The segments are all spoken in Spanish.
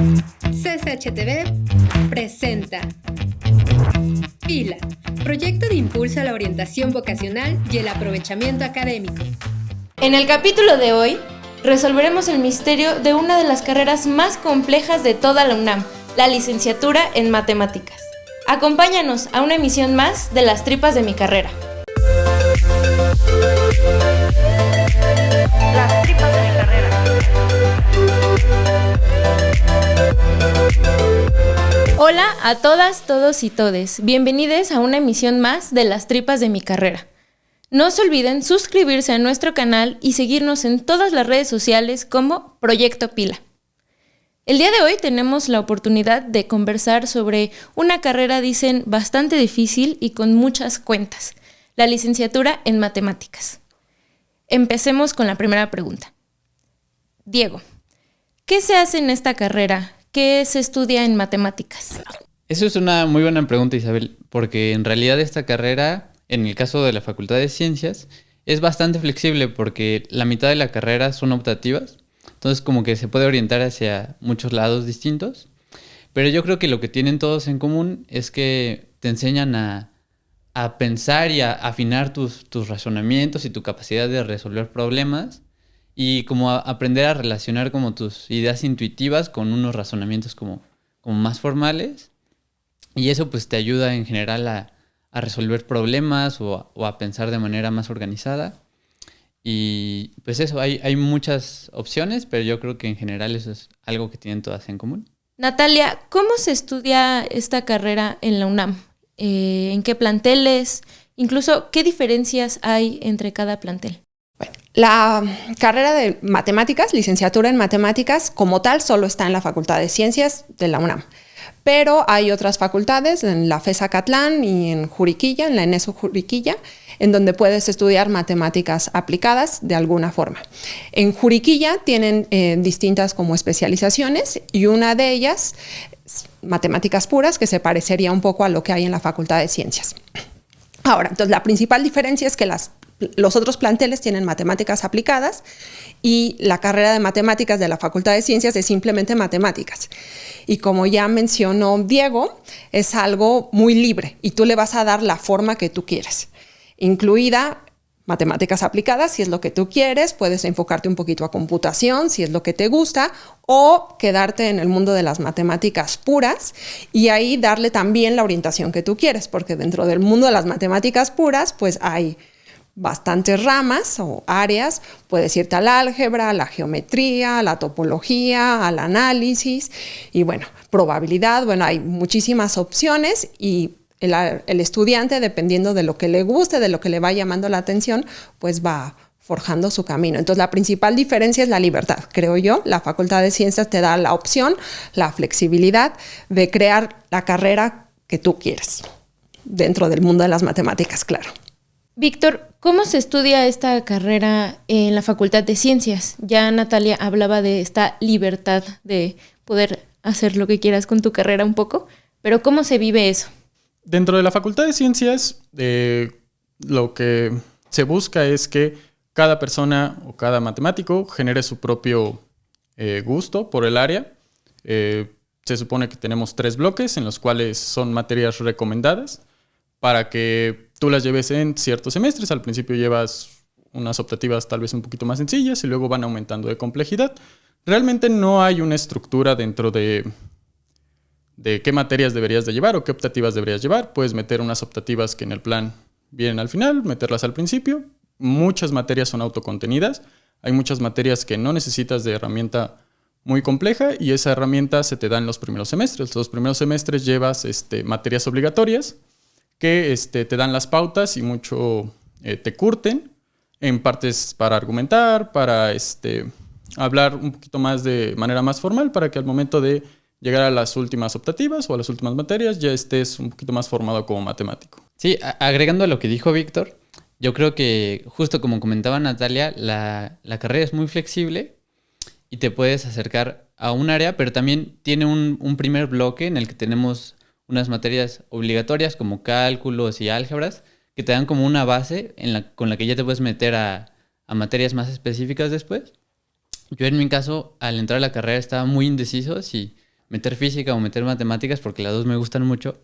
CCHTV presenta PILA, proyecto de impulso a la orientación vocacional y el aprovechamiento académico. En el capítulo de hoy, resolveremos el misterio de una de las carreras más complejas de toda la UNAM, la licenciatura en matemáticas. Acompáñanos a una emisión más de Las Tripas de mi Carrera. Las Tripas de mi Carrera. Hola a todas, todos y todes. Bienvenidos a una emisión más de Las Tripas de mi Carrera. No se olviden suscribirse a nuestro canal y seguirnos en todas las redes sociales como Proyecto Pila. El día de hoy tenemos la oportunidad de conversar sobre una carrera, dicen, bastante difícil y con muchas cuentas, la licenciatura en matemáticas. Empecemos con la primera pregunta. Diego, ¿qué se hace en esta carrera? ¿Qué se estudia en matemáticas? Eso es una muy buena pregunta, Isabel, porque en realidad esta carrera, en el caso de la Facultad de Ciencias, es bastante flexible porque la mitad de la carrera son optativas, entonces como que se puede orientar hacia muchos lados distintos, pero yo creo que lo que tienen todos en común es que te enseñan a pensar y a afinar tus razonamientos y tu capacidad de resolver problemas y como aprender a relacionar como tus ideas intuitivas con unos razonamientos como más formales, y eso pues te ayuda en general a resolver problemas o a pensar de manera más organizada. Y pues eso, hay muchas opciones, pero yo creo que en general eso es algo que tienen todas en común. Natalia, ¿cómo se estudia esta carrera en la UNAM? ¿En qué planteles? Incluso, ¿qué diferencias hay entre cada plantel? Bueno, la carrera de matemáticas, licenciatura en matemáticas, como tal, solo está en la Facultad de Ciencias de la UNAM. Pero hay otras facultades, en la FES Acatlán y en Juriquilla, en la ENESO Juriquilla, en donde puedes estudiar matemáticas aplicadas de alguna forma. En Juriquilla tienen distintas como especializaciones, y una de ellas es matemáticas puras, que se parecería un poco a lo que hay en la Facultad de Ciencias. Ahora, entonces la principal diferencia es que los otros planteles tienen matemáticas aplicadas y la carrera de matemáticas de la Facultad de Ciencias es simplemente matemáticas. Y como ya mencionó Diego, es algo muy libre y tú le vas a dar la forma que tú quieres, incluida matemáticas aplicadas, si es lo que tú quieres. Puedes enfocarte un poquito a computación, si es lo que te gusta, o quedarte en el mundo de las matemáticas puras y ahí darle también la orientación que tú quieres, porque dentro del mundo de las matemáticas puras, pues hay bastantes ramas o áreas. Puedes irte al álgebra, a la geometría, a la topología, al análisis y bueno, probabilidad. Bueno, hay muchísimas opciones y el estudiante, dependiendo de lo que le guste, de lo que le va llamando la atención, pues va forjando su camino. Entonces, la principal diferencia es la libertad, creo yo. La Facultad de Ciencias te da la opción, la flexibilidad de crear la carrera que tú quieres, dentro del mundo de las matemáticas, claro. Víctor, ¿cómo se estudia esta carrera en la Facultad de Ciencias? Ya Natalia hablaba de esta libertad de poder hacer lo que quieras con tu carrera un poco, pero ¿cómo se vive eso? Dentro de la Facultad de Ciencias, lo que se busca es que cada persona o cada matemático genere su propio gusto por el área. Se supone que tenemos 3 bloques en los cuales son materias recomendadas para que tú las lleves en ciertos semestres. Al principio llevas unas optativas tal vez un poquito más sencillas y luego van aumentando de complejidad. Realmente no hay una estructura dentro de qué materias deberías de llevar o qué optativas deberías llevar. Puedes meter unas optativas que en el plan vienen al final, meterlas al principio. Muchas materias son autocontenidas. Hay muchas materias que no necesitas de herramienta muy compleja y esa herramienta se te da en los primeros semestres. Los primeros semestres llevas materias obligatorias que te dan las pautas y mucho te curten en partes para argumentar, para hablar un poquito más de manera más formal, para que al momento de llegar a las últimas optativas o a las últimas materias ya estés un poquito más formado como matemático. Sí, agregando a lo que dijo Víctor, yo creo que justo como comentaba Natalia, la carrera es muy flexible y te puedes acercar a un área, pero también tiene un primer bloque en el que tenemos unas materias obligatorias como cálculos y álgebras que te dan como una base con la que ya te puedes meter a materias más específicas después. Yo en mi caso, al entrar a la carrera estaba muy indeciso si meter física o meter matemáticas porque las dos me gustan mucho.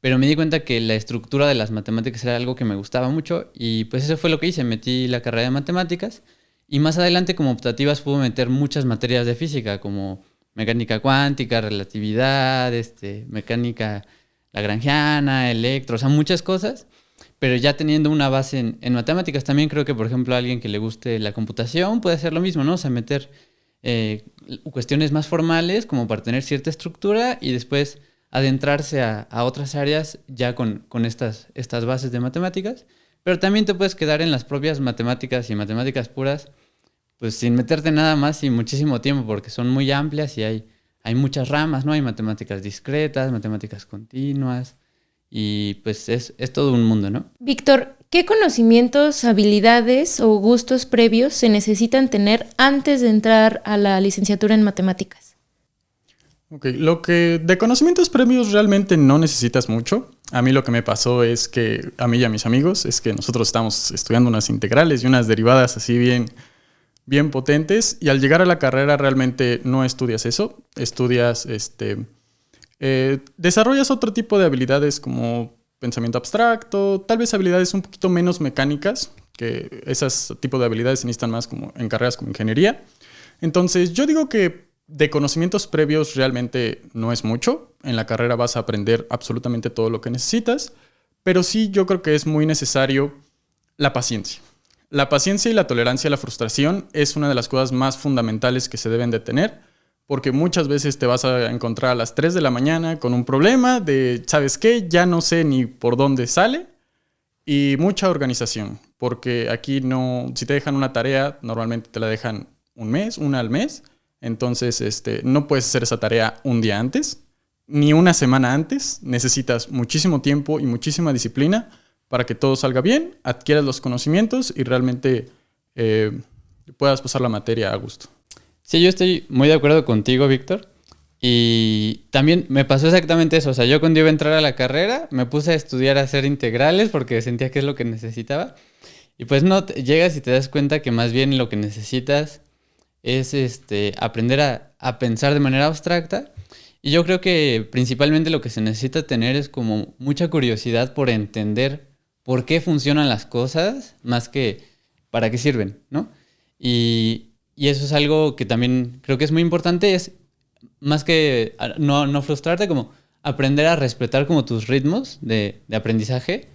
Pero me di cuenta que la estructura de las matemáticas era algo que me gustaba mucho y pues eso fue lo que hice. Metí la carrera de matemáticas y más adelante como optativas pude meter muchas materias de física como mecánica cuántica, relatividad, mecánica lagrangiana, electro, o sea, muchas cosas. Pero ya teniendo una base en matemáticas, también creo que, por ejemplo, a alguien que le guste la computación puede hacer lo mismo, ¿no? O sea, meter cuestiones más formales como para tener cierta estructura y después adentrarse a otras áreas ya con estas bases de matemáticas. Pero también te puedes quedar en las propias matemáticas y matemáticas puras, pues sin meterte nada más y muchísimo tiempo, porque son muy amplias y hay muchas ramas, ¿no? Hay matemáticas discretas, matemáticas continuas. Y pues es todo un mundo, ¿no? Víctor, ¿qué conocimientos, habilidades o gustos previos se necesitan tener antes de entrar a la licenciatura en matemáticas? Ok, lo que de conocimientos previos realmente no necesitas mucho. A mí lo que me pasó es que, a mí y a mis amigos, es que nosotros estamos estudiando unas integrales y unas derivadas así bien potentes, y al llegar a la carrera realmente no estudias eso, estudias desarrollas otro tipo de habilidades como pensamiento abstracto, tal vez habilidades un poquito menos mecánicas, que esos tipos de habilidades se necesitan más como en carreras como ingeniería. Entonces yo digo que de conocimientos previos realmente no es mucho. En la carrera vas a aprender absolutamente todo lo que necesitas, pero sí yo creo que es muy necesario la paciencia. La paciencia y la tolerancia a la frustración es una de las cosas más fundamentales que se deben de tener, porque muchas veces te vas a encontrar a las 3 de la mañana con un problema de, ¿sabes qué? Ya no sé ni por dónde sale. Y mucha organización, porque aquí no, si te dejan una tarea, normalmente te la dejan una al mes. Entonces, no puedes hacer esa tarea un día antes, ni una semana antes. Necesitas muchísimo tiempo y muchísima disciplina para que todo salga bien, adquieras los conocimientos y realmente puedas pasar la materia a gusto. Sí, yo estoy muy de acuerdo contigo, Víctor. Y también me pasó exactamente eso. O sea, yo cuando iba a entrar a la carrera me puse a estudiar a hacer integrales porque sentía que es lo que necesitaba. Y pues no, llegas y te das cuenta que más bien lo que necesitas es aprender a pensar de manera abstracta. Y yo creo que principalmente lo que se necesita tener es como mucha curiosidad por entender por qué funcionan las cosas más que para qué sirven, ¿no? Y eso es algo que también creo que es muy importante, es más que no frustrarte, como aprender a respetar como tus ritmos de aprendizaje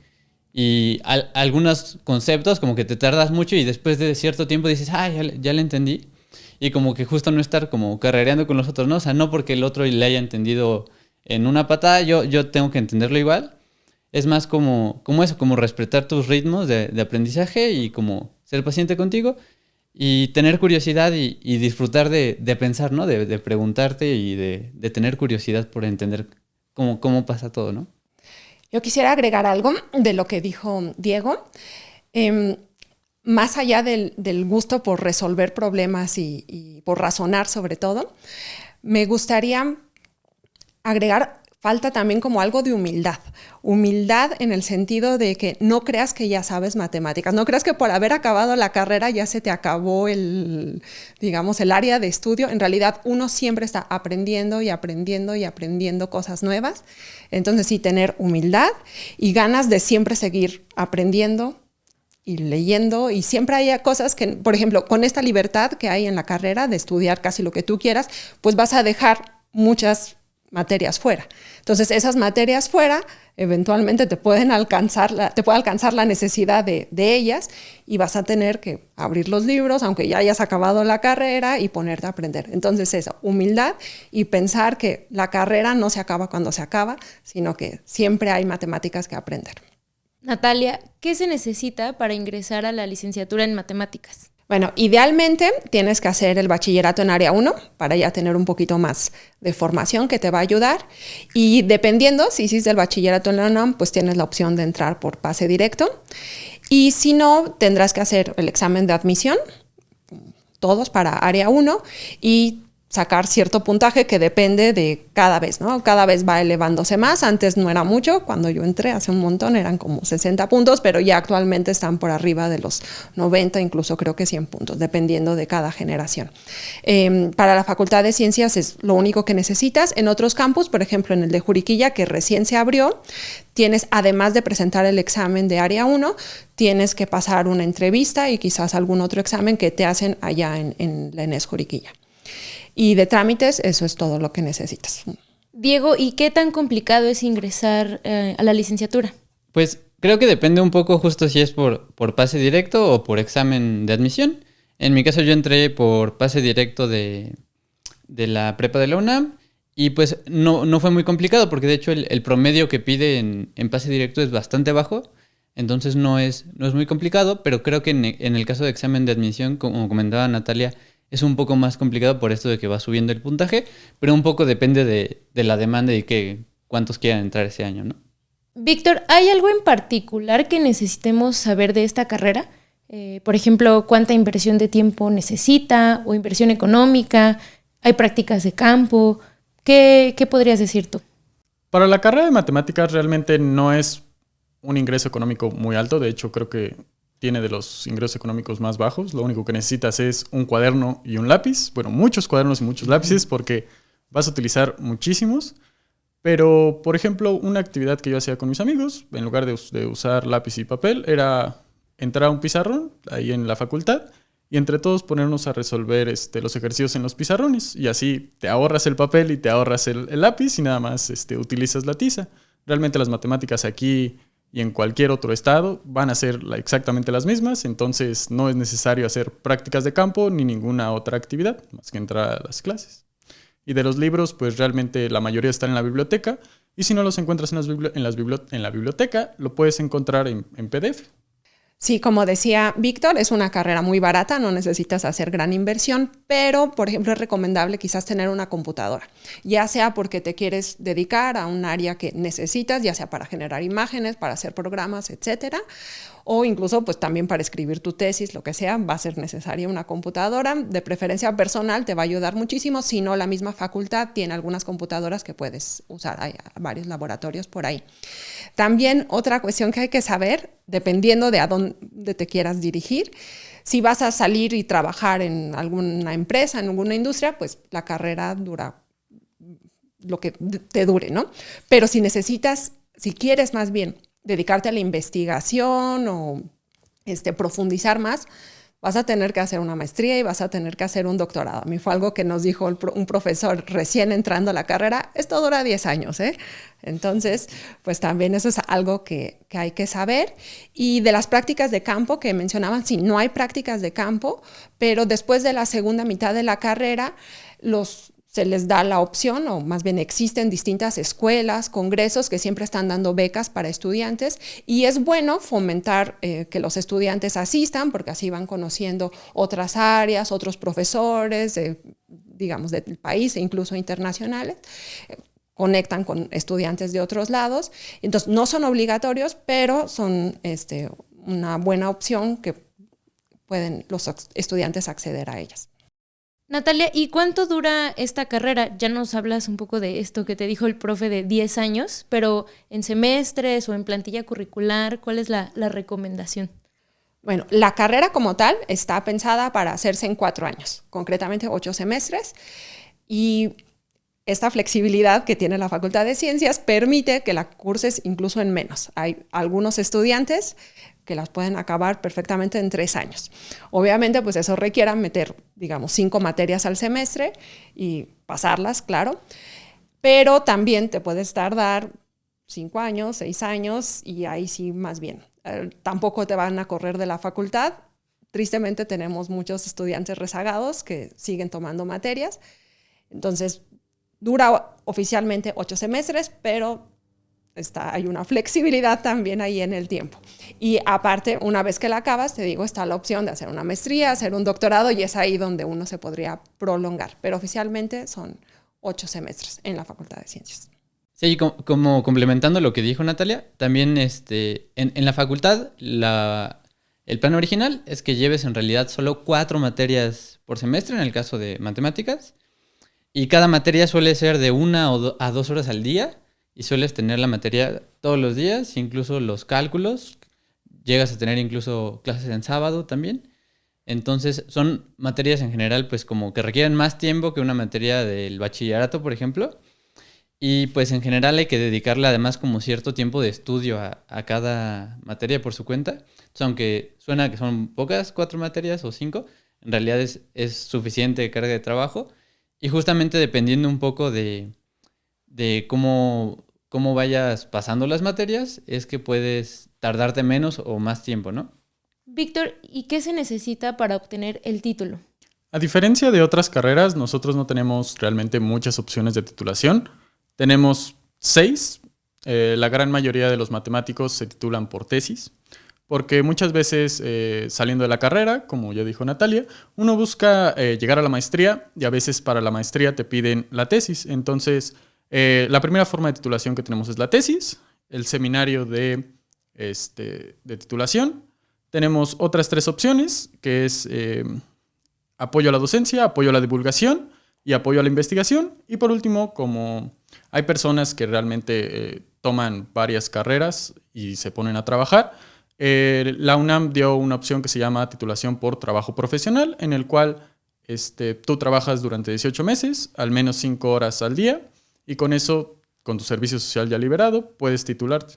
y algunos conceptos como que te tardas mucho y después de cierto tiempo dices, ya le entendí. Y como que justo no estar como carrereando con los otros, ¿no? O sea, no porque el otro le haya entendido en una patada, yo tengo que entenderlo igual. Es más como eso, como respetar tus ritmos de aprendizaje y como ser paciente contigo. Y tener curiosidad y disfrutar de pensar, ¿no? De preguntarte y de tener curiosidad por entender cómo pasa todo, ¿no? Yo quisiera agregar algo de lo que dijo Diego. Más allá del gusto por resolver problemas y por razonar sobre todo, me gustaría agregar, falta también como algo de humildad. Humildad en el sentido de que no creas que ya sabes matemáticas, no creas que por haber acabado la carrera ya se te acabó el área de estudio. En realidad uno siempre está aprendiendo y aprendiendo y aprendiendo cosas nuevas. Entonces sí, tener humildad y ganas de siempre seguir aprendiendo y leyendo, y siempre hay cosas que, por ejemplo, con esta libertad que hay en la carrera de estudiar casi lo que tú quieras, pues vas a dejar muchas materias fuera. Entonces, esas materias fuera, eventualmente te puede alcanzar la necesidad de ellas y vas a tener que abrir los libros, aunque ya hayas acabado la carrera, y ponerte a aprender. Entonces, eso, humildad y pensar que la carrera no se acaba cuando se acaba, sino que siempre hay matemáticas que aprender. Natalia, ¿qué se necesita para ingresar a la licenciatura en matemáticas? Bueno, idealmente tienes que hacer el bachillerato en área 1 para ya tener un poquito más de formación que te va a ayudar. Y dependiendo, si hiciste el bachillerato en la UNAM, pues tienes la opción de entrar por pase directo. Y si no, tendrás que hacer el examen de admisión, todos para área 1, y sacar cierto puntaje que depende de cada vez, ¿no? Cada vez va elevándose más. Antes no era mucho, cuando yo entré hace un montón eran como 60 puntos, pero ya actualmente están por arriba de los 90, incluso creo que 100 puntos, dependiendo de cada generación. Para la Facultad de Ciencias es lo único que necesitas. En otros campus, por ejemplo en el de Juriquilla, que recién se abrió, tienes, además de presentar el examen de área 1, tienes que pasar una entrevista y quizás algún otro examen que te hacen allá en la ENES Juriquilla. Y de trámites, eso es todo lo que necesitas. Diego, ¿y qué tan complicado es ingresar a la licenciatura? Pues creo que depende un poco justo si es por pase directo o por examen de admisión. En mi caso yo entré por pase directo de la prepa de la UNAM y pues no fue muy complicado porque de hecho el promedio que pide en pase directo es bastante bajo. Entonces no es muy complicado, pero creo que en el caso de examen de admisión, como comentaba Natalia, es un poco más complicado por esto de que va subiendo el puntaje, pero un poco depende de la demanda y cuántos quieran entrar ese año, ¿no? Víctor, ¿hay algo en particular que necesitemos saber de esta carrera? Por ejemplo, ¿cuánta inversión de tiempo necesita o inversión económica? ¿Hay prácticas de campo? ¿Qué podrías decir tú? Para la carrera de matemáticas realmente no es un ingreso económico muy alto. De hecho, creo que tiene de los ingresos económicos más bajos. Lo único que necesitas es un cuaderno y un lápiz. Bueno, muchos cuadernos y muchos lápices porque vas a utilizar muchísimos. Pero, por ejemplo, una actividad que yo hacía con mis amigos, en lugar de usar lápiz y papel, era entrar a un pizarrón ahí en la facultad y entre todos ponernos a resolver los ejercicios en los pizarrones. Y así te ahorras el papel y te ahorras el lápiz y nada más utilizas la tiza. Realmente las matemáticas aquí y en cualquier otro estado van a ser exactamente las mismas, entonces no es necesario hacer prácticas de campo ni ninguna otra actividad, más que entrar a las clases. Y de los libros, pues realmente la mayoría están en la biblioteca, y si no los encuentras en la biblioteca, lo puedes encontrar en PDF. Sí, como decía Víctor, es una carrera muy barata, no necesitas hacer gran inversión, pero, por ejemplo, es recomendable quizás tener una computadora, ya sea porque te quieres dedicar a un área que necesitas, ya sea para generar imágenes, para hacer programas, etcétera, o incluso pues también para escribir tu tesis, lo que sea, va a ser necesaria una computadora, de preferencia personal, te va a ayudar muchísimo, si no la misma facultad tiene algunas computadoras que puedes usar, hay varios laboratorios por ahí. También otra cuestión que hay que saber, dependiendo de a dónde te quieras dirigir, si vas a salir y trabajar en alguna empresa, en alguna industria, pues la carrera dura lo que te dure, ¿no? Pero si quieres más bien dedicarte a la investigación o profundizar más, vas a tener que hacer una maestría y vas a tener que hacer un doctorado. A mí fue algo que nos dijo un profesor recién entrando a la carrera, esto dura 10 años, ¿eh? Entonces, pues también eso es algo que hay que saber. Y de las prácticas de campo que mencionaban, sí, no hay prácticas de campo, pero después de la segunda mitad de la carrera, se les da la opción, o más bien existen distintas escuelas, congresos que siempre están dando becas para estudiantes y es bueno fomentar que los estudiantes asistan porque así van conociendo otras áreas, otros profesores, digamos, del país e incluso internacionales. Conectan con estudiantes de otros lados. Entonces, no son obligatorios, pero son una buena opción que pueden los estudiantes acceder a ellas. Natalia, ¿y cuánto dura esta carrera? Ya nos hablas un poco de esto que te dijo el profe de 10 años, pero en semestres o en plantilla curricular, ¿cuál es la recomendación? Bueno, la carrera como tal está pensada para hacerse en 4 años, concretamente 8 semestres, y esta flexibilidad que tiene la Facultad de Ciencias permite que la curses incluso en menos. Hay algunos estudiantes que las pueden acabar perfectamente en 3 años. Obviamente, pues eso requiere meter, digamos, 5 materias al semestre y pasarlas, claro, pero también te puedes tardar 5 años, 6 años y ahí sí más bien. Tampoco te van a correr de la facultad. Tristemente tenemos muchos estudiantes rezagados que siguen tomando materias. Entonces, dura oficialmente 8 semestres, pero hay una flexibilidad también ahí en el tiempo. Y aparte, una vez que la acabas, te digo, está la opción de hacer una maestría, hacer un doctorado y es ahí donde uno se podría prolongar. Pero oficialmente son 8 semestres en la Facultad de Ciencias. Sí, como complementando lo que dijo Natalia, también en la facultad el plan original es que lleves en realidad solo 4 materias por semestre en el caso de matemáticas. Y cada materia suele ser de 1 a 2 horas al día y sueles tener la materia todos los días, incluso los cálculos. Llegas a tener incluso clases en sábado también. Entonces son materias en general pues como que requieren más tiempo que una materia del bachillerato, por ejemplo. Y pues en general hay que dedicarle además como cierto tiempo de estudio a cada materia por su cuenta. Entonces, aunque suena que son pocas, 4 materias o 5, en realidad es suficiente carga de trabajo. Y justamente dependiendo un poco de cómo vayas pasando las materias, es que puedes tardarte menos o más tiempo, ¿no? Víctor, ¿y qué se necesita para obtener el título? A diferencia de otras carreras, nosotros no tenemos realmente muchas opciones de titulación. Tenemos 6. La gran mayoría de los matemáticos se titulan por tesis, porque muchas veces saliendo de la carrera, como ya dijo Natalia, uno busca llegar a la maestría y a veces para la maestría te piden la tesis. Entonces, la primera forma de titulación que tenemos es la tesis, el seminario de titulación. Tenemos otras 3 opciones, que es apoyo a la docencia, apoyo a la divulgación y apoyo a la investigación. Y por último, como hay personas que realmente toman varias carreras y se ponen a trabajar, la UNAM dio una opción que se llama titulación por trabajo profesional, en el cual tú trabajas durante 18 meses, al menos 5 horas al día, y con eso, con tu servicio social ya liberado, puedes titularte.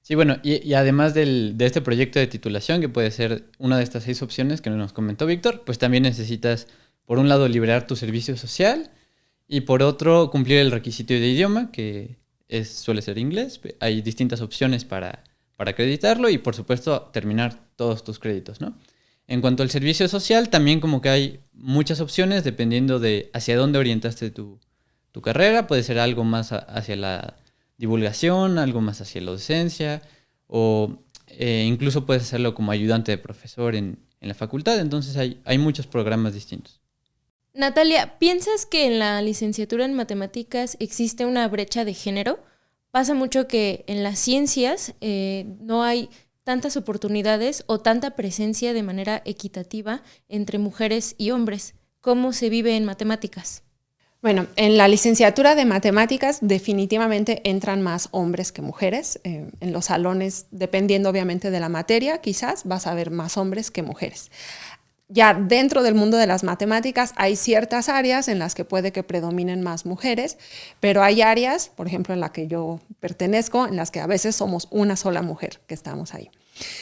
Sí, bueno, y además de este proyecto de titulación, que puede ser una de estas 6 opciones que nos comentó Víctor, pues también necesitas, por un lado, liberar tu servicio social y por otro, cumplir el requisito de idioma, que suele ser inglés. Hay distintas opciones para acreditarlo y, por supuesto, terminar todos tus créditos, ¿no? En cuanto al servicio social, también como que hay muchas opciones dependiendo de hacia dónde orientaste tu carrera. Puede ser algo más hacia la divulgación, algo más hacia la docencia, o incluso puedes hacerlo como ayudante de profesor en la facultad. Entonces hay muchos programas distintos. Natalia, ¿piensas que en la licenciatura en matemáticas existe una brecha de género? Pasa mucho que en las ciencias no hay tantas oportunidades o tanta presencia de manera equitativa entre mujeres y hombres. ¿Cómo se vive en matemáticas? Bueno, en la licenciatura de matemáticas definitivamente entran más hombres que mujeres. En los salones, dependiendo obviamente de la materia, quizás vas a ver más hombres que mujeres. Ya dentro del mundo de las matemáticas hay ciertas áreas en las que puede que predominen más mujeres, pero hay áreas, por ejemplo, en la que yo pertenezco, en las que a veces somos una sola mujer que estamos ahí.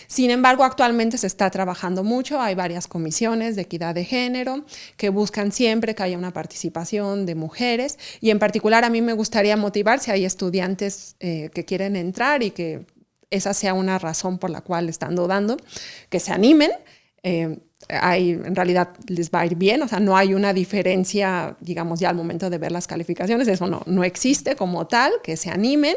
Sin embargo, actualmente se está trabajando mucho, hay varias comisiones de equidad de género que buscan siempre que haya una participación de mujeres y en particular a mí me gustaría motivar si hay estudiantes que quieren entrar y que esa sea una razón por la cual están dudando, que se animen. En realidad les va a ir bien, o sea, no hay una diferencia, digamos, ya al momento de ver las calificaciones, eso no existe como tal, que se animen,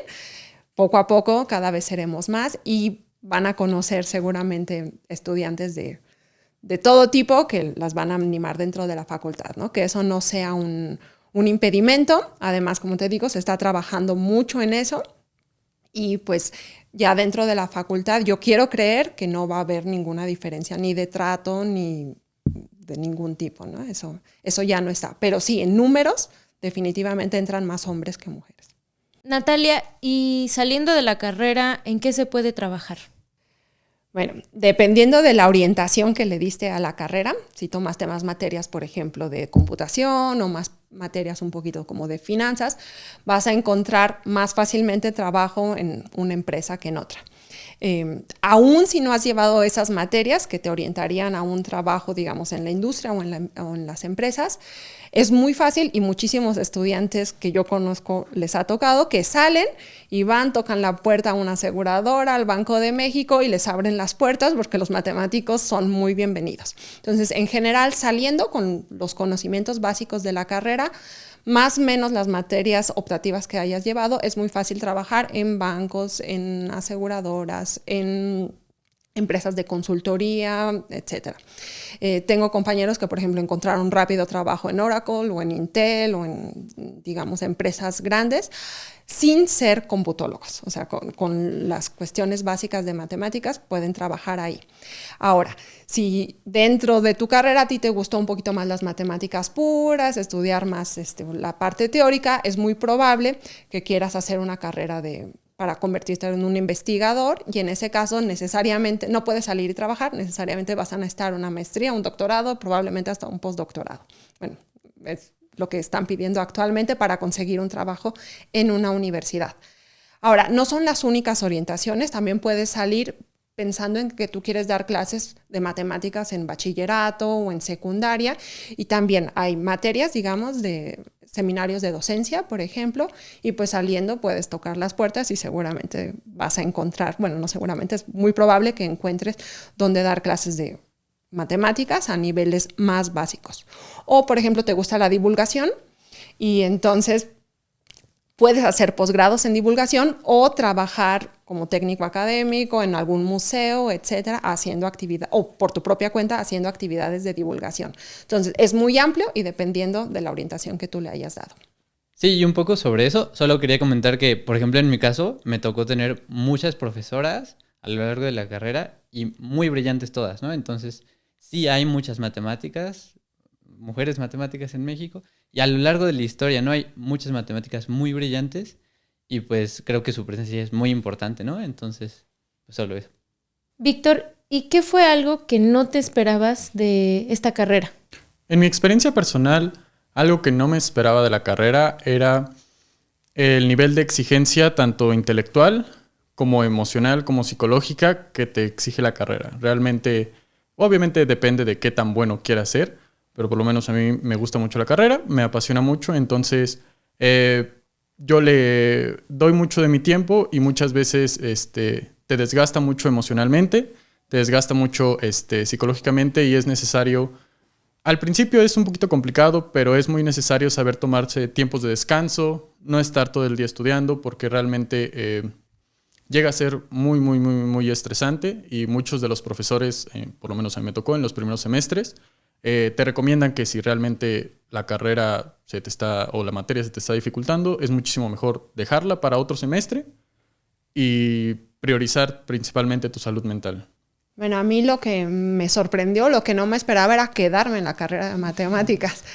poco a poco cada vez seremos más y van a conocer seguramente estudiantes de todo tipo que las van a animar dentro de la facultad, ¿no? Que eso no sea un impedimento, además, como te digo, se está trabajando mucho en eso y pues ya dentro de la facultad yo quiero creer que no va a haber ninguna diferencia ni de trato ni de ningún tipo, ¿no? Eso ya no está. Pero sí, en números definitivamente entran más hombres que mujeres. Natalia, y saliendo de la carrera, ¿en qué se puede trabajar? Bueno, dependiendo de la orientación que le diste a la carrera, si tomaste más materias, por ejemplo, de computación o más materias un poquito como de finanzas, vas a encontrar más fácilmente trabajo en una empresa que en otra. Aún si no has llevado esas materias que te orientarían a un trabajo, digamos, en la industria o en las empresas, es muy fácil y muchísimos estudiantes que yo conozco les ha tocado que salen y van, tocan la puerta a una aseguradora, al Banco de México y les abren las puertas porque los matemáticos son muy bienvenidos. Entonces, en general, saliendo con los conocimientos básicos de la carrera, más o menos las materias optativas que hayas llevado, es muy fácil trabajar en bancos, en aseguradoras, en empresas de consultoría, etcétera. Tengo compañeros que, por ejemplo, encontraron rápido trabajo en Oracle o en Intel o en, digamos, empresas grandes sin ser computólogos. O sea, con las cuestiones básicas de matemáticas pueden trabajar ahí. Ahora, si dentro de tu carrera a ti te gustó un poquito más las matemáticas puras, estudiar más la parte teórica, es muy probable que quieras hacer una carrera para convertirte en un investigador, y en ese caso necesariamente no puedes salir y trabajar, necesariamente vas a necesitar una maestría, un doctorado, probablemente hasta un postdoctorado. Bueno, es lo que están pidiendo actualmente para conseguir un trabajo en una universidad. Ahora, no son las únicas orientaciones, también puedes salir pensando en que tú quieres dar clases de matemáticas en bachillerato o en secundaria, y también hay materias, digamos, de seminarios de docencia, por ejemplo, y pues saliendo puedes tocar las puertas y seguramente vas a encontrar, bueno, no seguramente, es muy probable que encuentres donde dar clases de matemáticas a niveles más básicos. O, por ejemplo, te gusta la divulgación y entonces puedes hacer posgrados en divulgación o trabajar como técnico académico en algún museo, etcétera, haciendo actividad, o por tu propia cuenta haciendo actividades de divulgación. Entonces, es muy amplio y dependiendo de la orientación que tú le hayas dado. Sí, y un poco sobre eso, solo quería comentar que, por ejemplo, en mi caso, me tocó tener muchas profesoras a lo largo de la carrera y muy brillantes todas, ¿no? Entonces, sí hay muchas matemáticas, mujeres matemáticas en México, y a lo largo de la historia, ¿no? Hay muchas matemáticas muy brillantes y pues creo que su presencia es muy importante, ¿no? Entonces, pues solo eso. Víctor, ¿y qué fue algo que no te esperabas de esta carrera? En mi experiencia personal, algo que no me esperaba de la carrera era el nivel de exigencia tanto intelectual como emocional, como psicológica que te exige la carrera. Realmente, obviamente depende de qué tan bueno quieras ser, pero por lo menos a mí me gusta mucho la carrera, me apasiona mucho, entonces yo le doy mucho de mi tiempo y muchas veces te desgasta mucho emocionalmente, te desgasta mucho psicológicamente, y es necesario, al principio es un poquito complicado, pero es muy necesario saber tomarse tiempos de descanso, no estar todo el día estudiando, porque realmente llega a ser muy, muy, muy, muy estresante, y muchos de los profesores, por lo menos a mí me tocó en los primeros semestres, te recomiendan que si realmente la carrera o la materia se te está dificultando, es muchísimo mejor dejarla para otro semestre y priorizar principalmente tu salud mental. Bueno, a mí lo que me sorprendió, lo que no me esperaba era quedarme en la carrera de matemáticas.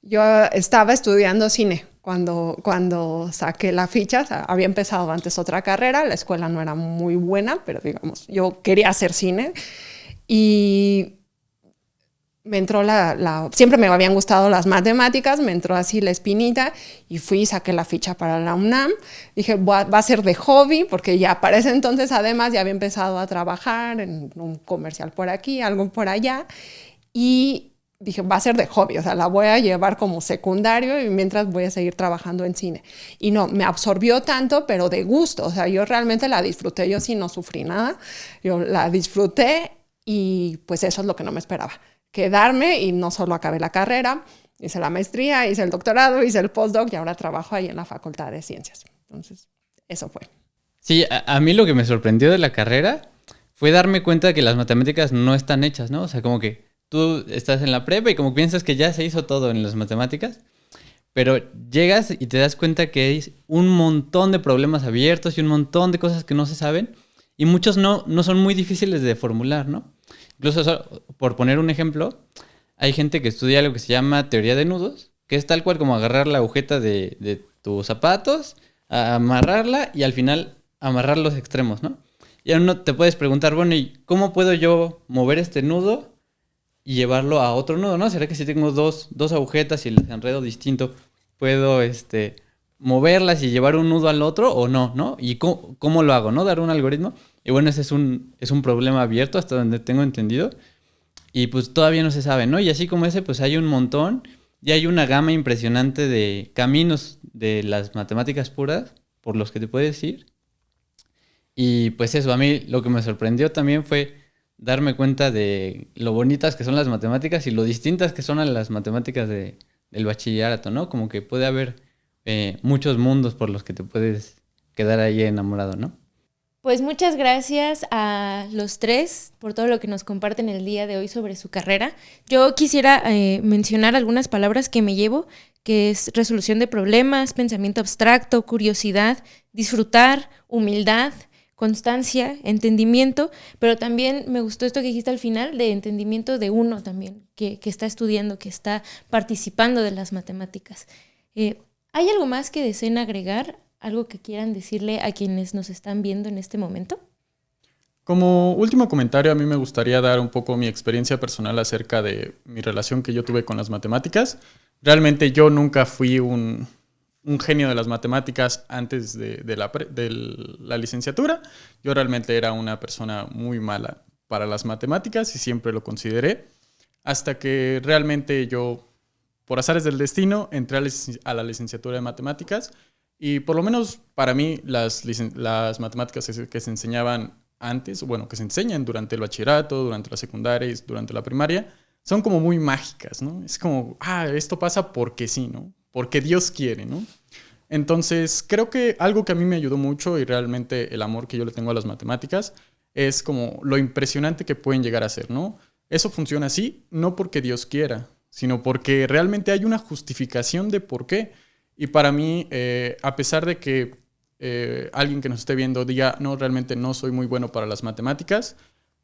Yo estaba estudiando cine cuando saqué la ficha. O sea, había empezado antes otra carrera, la escuela no era muy buena, pero digamos, yo quería hacer cine y me entró siempre me habían gustado las matemáticas, me entró así la espinita y fui y saqué la ficha para la UNAM. Dije, va a ser de hobby, porque ya para ese entonces además ya había empezado a trabajar en un comercial por aquí, algo por allá, y dije, va a ser de hobby, o sea, la voy a llevar como secundario y mientras voy a seguir trabajando en cine. Y no, me absorbió tanto, pero de gusto, o sea, yo realmente la disfruté, yo sí no sufrí nada, yo la disfruté y pues eso es lo que no me esperaba. Quedarme, y no solo acabé la carrera, hice la maestría, hice el doctorado, hice el postdoc y ahora trabajo ahí en la Facultad de Ciencias. Entonces, eso fue. Sí, a mí lo que me sorprendió de la carrera fue darme cuenta de que las matemáticas no están hechas, ¿no? O sea, como que tú estás en la prepa y como piensas que ya se hizo todo en las matemáticas, pero llegas y te das cuenta que hay un montón de problemas abiertos y un montón de cosas que no se saben, y muchos no son muy difíciles de formular, ¿no? Incluso, por poner un ejemplo, hay gente que estudia algo que se llama teoría de nudos, que es tal cual como agarrar la agujeta de tus zapatos, amarrarla y al final amarrar los extremos, ¿no? Y ahora no te puedes preguntar, bueno, ¿y cómo puedo yo mover este nudo y llevarlo a otro nudo, ¿no? ¿Será que si tengo dos agujetas y las enredo distinto, puedo moverlas y llevar un nudo al otro o no, ¿no? ¿Y cómo lo hago, no? Dar un algoritmo. Y bueno, ese es un problema abierto hasta donde tengo entendido. Y pues todavía no se sabe, ¿no? Y así como ese, pues hay un montón. Y hay una gama impresionante de caminos de las matemáticas puras por los que te puedes ir. Y pues eso, a mí lo que me sorprendió también fue darme cuenta de lo bonitas que son las matemáticas y lo distintas que son a las matemáticas del bachillerato, ¿no? Como que puede haber muchos mundos por los que te puedes quedar ahí enamorado, ¿no? Pues muchas gracias a los tres por todo lo que nos comparten el día de hoy sobre su carrera. Yo quisiera mencionar algunas palabras que me llevo, que es resolución de problemas, pensamiento abstracto, curiosidad, disfrutar, humildad, constancia, entendimiento, pero también me gustó esto que dijiste al final de entendimiento de uno también, que está estudiando, que está participando de las matemáticas. ¿Hay algo más que deseen agregar? ¿Algo que quieran decirle a quienes nos están viendo en este momento? Como último comentario, a mí me gustaría dar un poco mi experiencia personal acerca de mi relación que yo tuve con las matemáticas. Realmente yo nunca fui un genio de las matemáticas antes de la licenciatura. Yo realmente era una persona muy mala para las matemáticas y siempre lo consideré. Hasta que realmente yo, por azares del destino, entré a la licenciatura de matemáticas. Y por lo menos para mí las matemáticas que se enseñaban antes, bueno, que se enseñan durante el bachillerato, durante la secundaria y durante la primaria, son como muy mágicas, ¿no? Es como, esto pasa porque sí, ¿no? Porque Dios quiere, ¿no? Entonces, creo que algo que a mí me ayudó mucho y realmente el amor que yo le tengo a las matemáticas es como lo impresionante que pueden llegar a ser, ¿no? Eso funciona así, no porque Dios quiera, sino porque realmente hay una justificación de por qué. Y para mí, a pesar de que alguien que nos esté viendo diga, no, realmente no soy muy bueno para las matemáticas,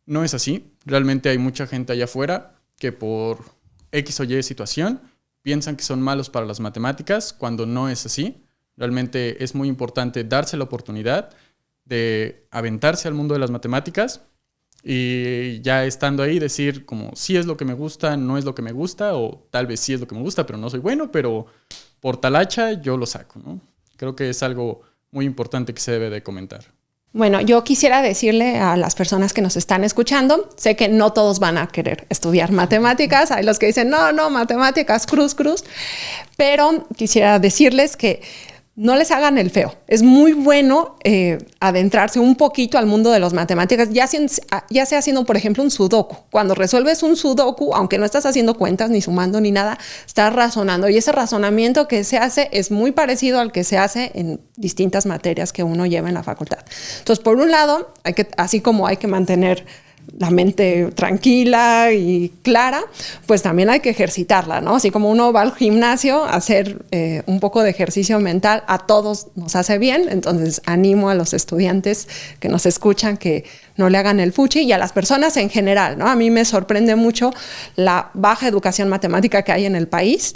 no es así. Realmente hay mucha gente allá afuera que por X o Y situación piensan que son malos para las matemáticas cuando no es así. Realmente es muy importante darse la oportunidad de aventarse al mundo de las matemáticas y ya estando ahí decir como sí es lo que me gusta, no es lo que me gusta, o tal vez sí es lo que me gusta, pero no soy bueno, pero por talacha yo lo saco, ¿no? Creo que es algo muy importante que se debe de comentar. Bueno, yo quisiera decirle a las personas que nos están escuchando, sé que no todos van a querer estudiar matemáticas, hay los que dicen, no, matemáticas, cruz, pero quisiera decirles que no les hagan el feo. Es muy bueno adentrarse un poquito al mundo de las matemáticas, ya sea haciendo, por ejemplo, un sudoku. Cuando resuelves un sudoku, aunque no estás haciendo cuentas, ni sumando, ni nada, estás razonando. Y ese razonamiento que se hace es muy parecido al que se hace en distintas materias que uno lleva en la facultad. Entonces, por un lado, así como hay que mantener la mente tranquila y clara, pues también hay que ejercitarla, ¿no? Así como uno va al gimnasio a hacer un poco de ejercicio mental, a todos nos hace bien. Entonces animo a los estudiantes que nos escuchan que no le hagan el fuchi, y a las personas en general, ¿no? A mí me sorprende mucho la baja educación matemática que hay en el país,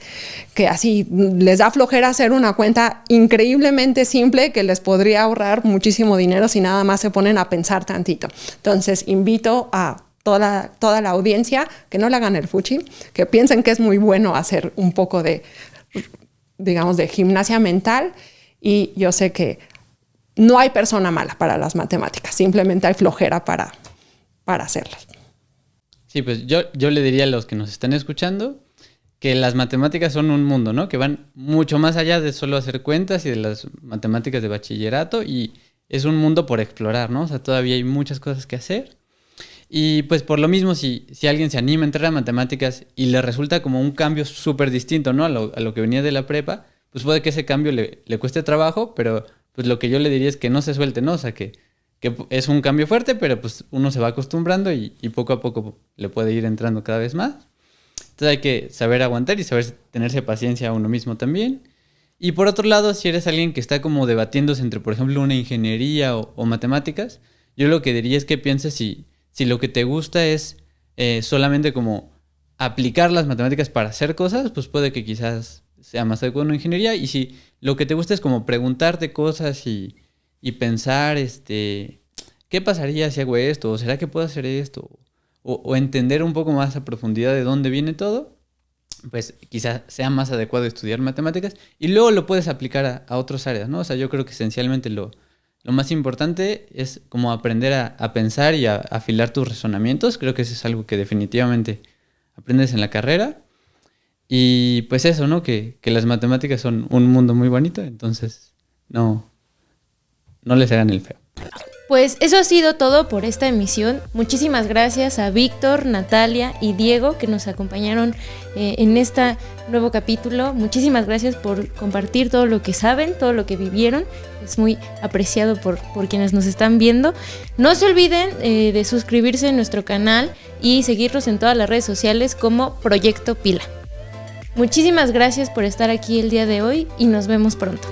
que así les da flojera hacer una cuenta increíblemente simple que les podría ahorrar muchísimo dinero si nada más se ponen a pensar tantito. Entonces invito a toda la audiencia que no le hagan el fuchi, que piensen que es muy bueno hacer un poco de, digamos, de gimnasia mental, y yo sé que no hay persona mala para las matemáticas, simplemente hay flojera para hacerlas. Sí, pues yo le diría a los que nos están escuchando que las matemáticas son un mundo, ¿no? Que van mucho más allá de solo hacer cuentas y de las matemáticas de bachillerato, y es un mundo por explorar, ¿no? O sea, todavía hay muchas cosas que hacer. Y pues por lo mismo, si alguien se anima a entrar a matemáticas y le resulta como un cambio súper distinto, ¿no? A lo que venía de la prepa, pues puede que ese cambio le cueste trabajo, pero pues lo que yo le diría es que no se suelte, ¿no? O sea, que es un cambio fuerte, pero pues uno se va acostumbrando y poco a poco le puede ir entrando cada vez más. Entonces hay que saber aguantar y saber tenerse paciencia a uno mismo también. Y por otro lado, si eres alguien que está como debatiéndose entre, por ejemplo, una ingeniería o matemáticas, yo lo que diría es que pienses si lo que te gusta es solamente como aplicar las matemáticas para hacer cosas, pues puede que quizás sea más adecuado una ingeniería. Y si lo que te gusta es como preguntarte cosas y pensar, ¿qué pasaría si hago esto? ¿O será que puedo hacer esto? O entender un poco más a profundidad de dónde viene todo, pues quizás sea más adecuado estudiar matemáticas y luego lo puedes aplicar a otras áreas, ¿no? O sea, yo creo que esencialmente lo más importante es como aprender a pensar y a afilar tus razonamientos. Creo que eso es algo que definitivamente aprendes en la carrera. Y pues eso, ¿no? Que las matemáticas son un mundo muy bonito, entonces no les hagan el feo. Pues eso ha sido todo por esta emisión. Muchísimas gracias a Víctor, Natalia y Diego que nos acompañaron en este nuevo capítulo. Muchísimas gracias por compartir todo lo que saben, todo lo que vivieron. Es muy apreciado por quienes nos están viendo. No se olviden de suscribirse a nuestro canal y seguirnos en todas las redes sociales como Proyecto Pila. Muchísimas gracias por estar aquí el día de hoy y nos vemos pronto.